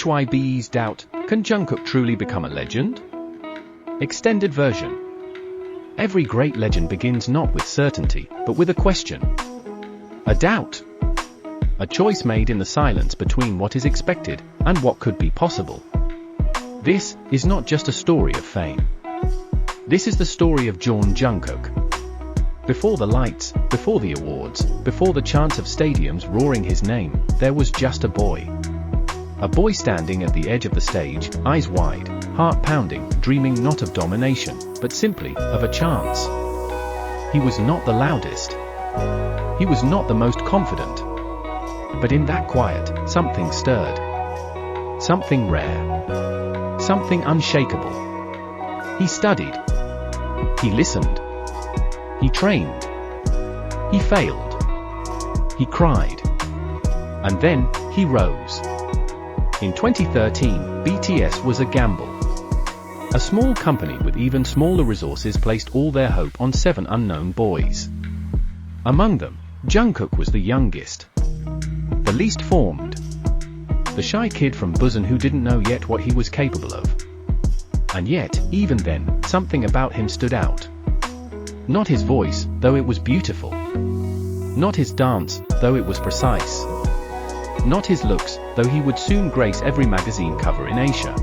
HYBE's doubt, can Jungkook truly become a legend? Extended version. Every great legend begins not with certainty, but with a question. A doubt. A choice made in the silence between what is expected and what could be possible. This is not just a story of fame. This is the story of Jungkook. Before the lights, before the awards, before the chants of stadiums roaring his name, there was just a boy. A boy standing at the edge of the stage, eyes wide, heart pounding, dreaming not of domination, but simply of a chance. He was not the loudest. He was not the most confident. But in that quiet, something stirred. Something rare. Something unshakable. He studied. He listened. He trained. He failed. He cried. And then, he rose. In 2013, BTS was a gamble. A small company with even smaller resources placed all their hope on 7 unknown boys. Among them, Jungkook was the youngest. The least formed. The shy kid from Busan who didn't know yet what he was capable of. And yet, even then, something about him stood out. Not his voice, though it was beautiful. Not his dance, though it was precise. Not his looks, though he would soon grace every magazine cover in Asia.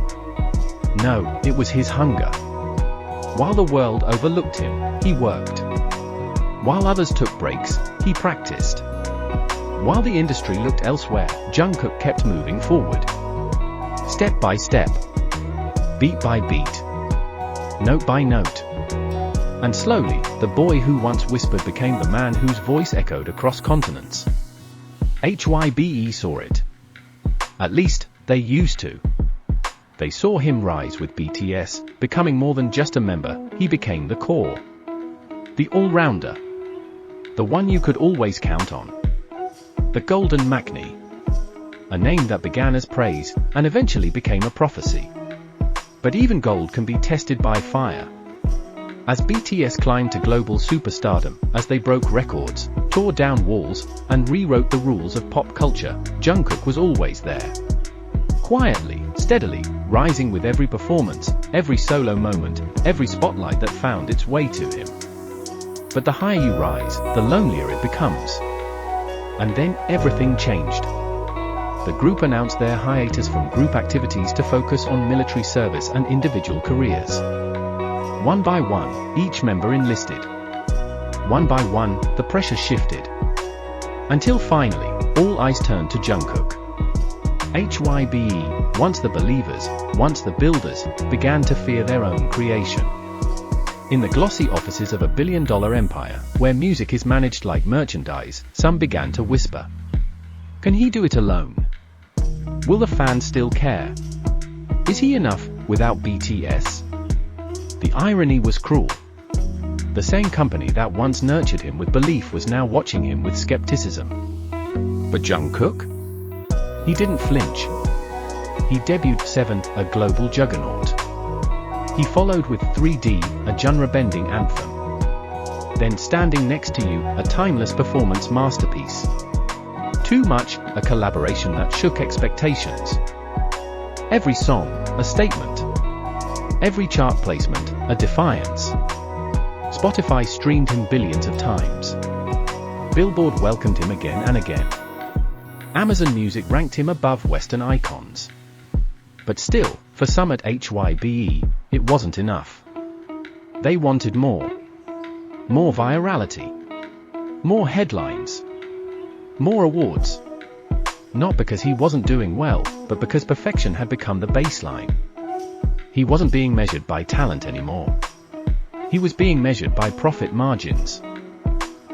No, it was his hunger. While the world overlooked him, he worked. While others took breaks, he practiced. While the industry looked elsewhere, Jungkook kept moving forward. Step by step. Beat by beat. Note by note. And slowly, the boy who once whispered became the man whose voice echoed across continents. HYBE saw it. At least, they used to. They saw him rise with BTS, becoming more than just a member, he became the core. The all-rounder. The one you could always count on. The Golden Maknae. A name that began as praise, and eventually became a prophecy. But even gold can be tested by fire. As BTS climbed to global superstardom, as they broke records, tore down walls, and rewrote the rules of pop culture, Jungkook was always there. Quietly, steadily, rising with every performance, every solo moment, every spotlight that found its way to him. But the higher you rise, the lonelier it becomes. And then, everything changed. The group announced their hiatus from group activities to focus on military service and individual careers. One by one, each member enlisted. One by one, the pressure shifted. Until finally, all eyes turned to Jungkook. HYBE, once the believers, once the builders, began to fear their own creation. In the glossy offices of a billion-dollar empire, where music is managed like merchandise, some began to whisper. Can he do it alone? Will the fans still care? Is he enough without BTS? The irony was cruel. The same company that once nurtured him with belief was now watching him with skepticism. But Jungkook? He didn't flinch. He debuted 7, a global juggernaut. He followed with 3D, a genre-bending anthem. Then Standing Next to You, a timeless performance masterpiece. Too Much, a collaboration that shook expectations. Every song, a statement. Every chart placement, a defiance. Spotify streamed him billions of times. Billboard welcomed him again and again. Amazon Music ranked him above Western icons. But still, for some at HYBE, it wasn't enough. They wanted more. More virality. More headlines. More awards. Not because he wasn't doing well, but because perfection had become the baseline. He wasn't being measured by talent anymore. He was being measured by profit margins.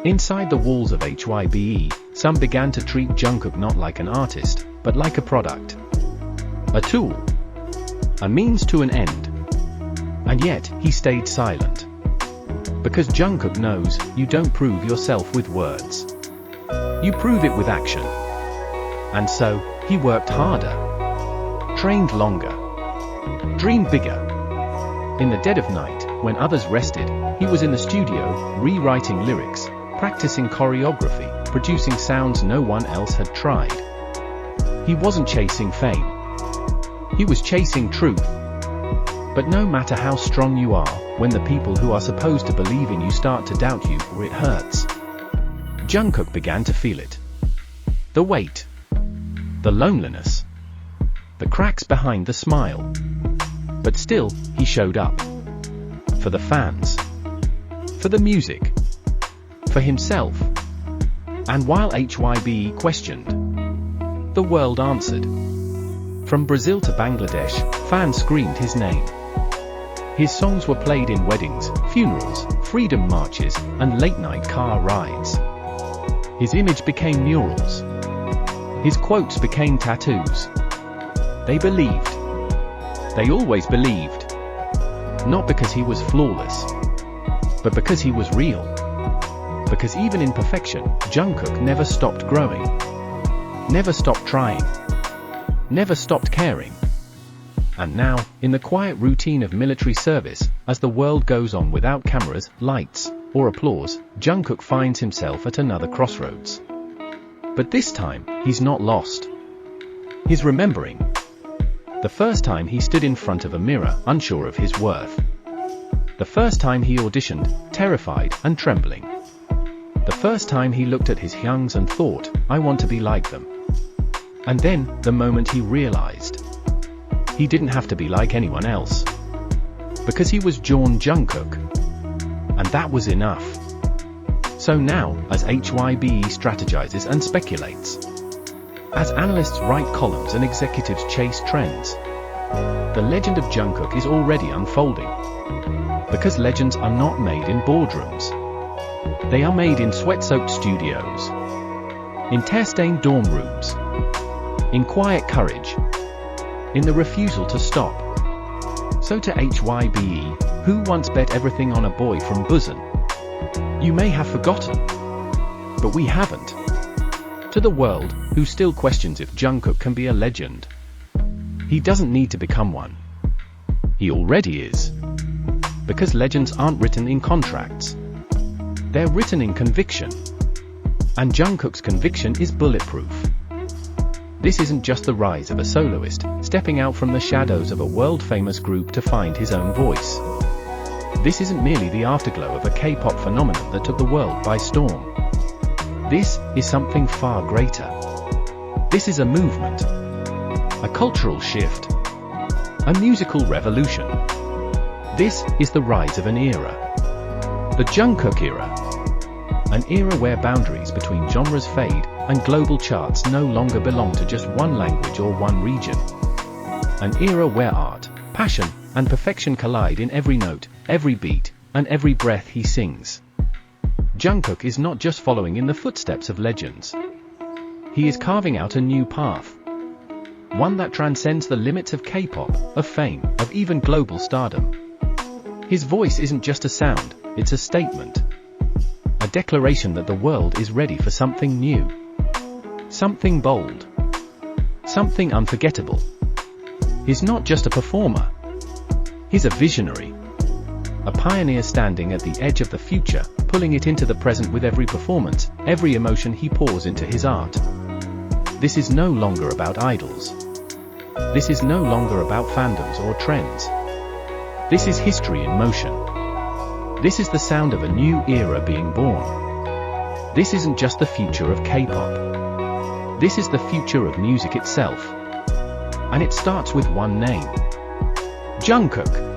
Inside the walls of HYBE, some began to treat Jungkook not like an artist, but like a product. A tool. A means to an end. And yet, he stayed silent. Because Jungkook knows, you don't prove yourself with words. You prove it with action. And so, he worked harder. Trained longer. Dreamed bigger. In the dead of night, When others rested, he was in the studio, rewriting lyrics, practicing choreography, producing sounds no one else had tried. He wasn't chasing fame. He was chasing truth. But no matter how strong you are, when the people who are supposed to believe in you start to doubt you, it hurts. Jungkook began to feel it. The weight. The loneliness. The cracks behind the smile. But still, he showed up. For the fans. For the music. For himself. And while HYBE questioned, the world answered. From Brazil to Bangladesh, fans screamed his name. His songs were played in weddings, funerals, freedom marches, and late-night car rides. His image became murals. His quotes became tattoos. They believed. They always believed. Not because he was flawless, but because he was real. Because even in perfection, Jungkook never stopped growing. Never stopped trying. Never stopped caring. And now, in the quiet routine of military service, as the world goes on without cameras, lights, or applause, Jungkook finds himself at another crossroads. But this time, he's not lost. He's remembering. The first time he stood in front of a mirror, unsure of his worth. The first time he auditioned, terrified and trembling. The first time he looked at his hyungs and thought, I want to be like them. And then, the moment he realized. He didn't have to be like anyone else. Because he was Jungkook. And that was enough. So now, as HYBE strategizes and speculates, as analysts write columns and executives chase trends, the legend of Jungkook is already unfolding. Because legends are not made in boardrooms. They are made in sweat-soaked studios, in tear-stained dorm rooms, in quiet courage, in the refusal to stop. So to HYBE, who once bet everything on a boy from Busan, you may have forgotten, but we haven't. To the world, who still questions if Jungkook can be a legend, he doesn't need to become one. He already is. Because legends aren't written in contracts. They're written in conviction. And Jungkook's conviction is bulletproof. This isn't just the rise of a soloist, stepping out from the shadows of a world-famous group to find his own voice. This isn't merely the afterglow of a K-pop phenomenon that took the world by storm. This is something far greater. This is a movement. A cultural shift. A musical revolution. This is the rise of an era. The Jungkook Era. An era where boundaries between genres fade, and global charts no longer belong to just one language or one region. An era where art, passion, and perfection collide in every note, every beat, and every breath he sings. Jungkook is not just following in the footsteps of legends. He is carving out a new path. One that transcends the limits of K-pop, of fame, of even global stardom. His voice isn't just a sound, it's a statement. A declaration that the world is ready for something new. Something bold. Something unforgettable. He's not just a performer. He's a visionary. A pioneer standing at the edge of the future, pulling it into the present with every performance, every emotion he pours into his art. This is no longer about idols. This is no longer about fandoms or trends. This is history in motion. This is the sound of a new era being born. This isn't just the future of K-pop. This is the future of music itself. And it starts with one name. Jungkook.